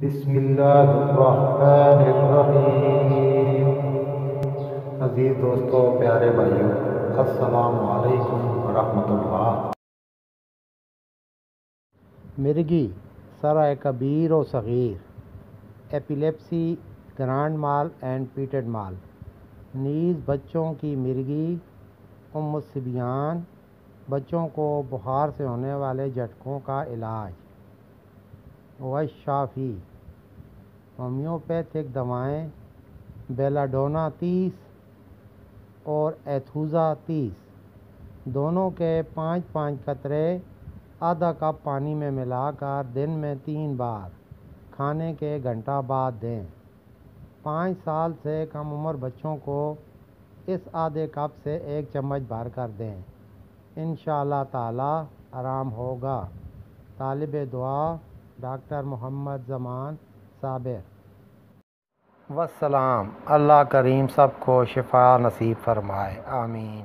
بسم اللہ الرحمن الرحیم۔ عزیز دوستو، پیارے بھائیو، السلام علیکم ورحمۃ اللہ۔ مرگی سرائے کبیر و صغیر، ایپیلیپسی، گرانڈ مال اینڈ پیٹڈ مال، نیز بچوں کی مرگی، ام الصبیان، بچوں کو بخار سے ہونے والے جھٹکوں کا علاج، والشافی، ہومیوپیتھک دوائیں، بیلاڈونا 30 اور ایتھوزا 30 دونوں کے 5 قطرے آدھا کپ پانی میں ملا کر دن میں 3 بار کھانے کے گھنٹہ بعد دیں۔ 5 سال سے کم عمر بچوں کو اس آدھے کپ سے 1 چمچ بھر کر دیں، انشاءاللہ تعالی آرام ہوگا۔ طالب دعا ڈاکٹر محمد زمان صابر۔ والسلام۔ اللہ کریم سب کو شفا نصیب فرمائے، آمین۔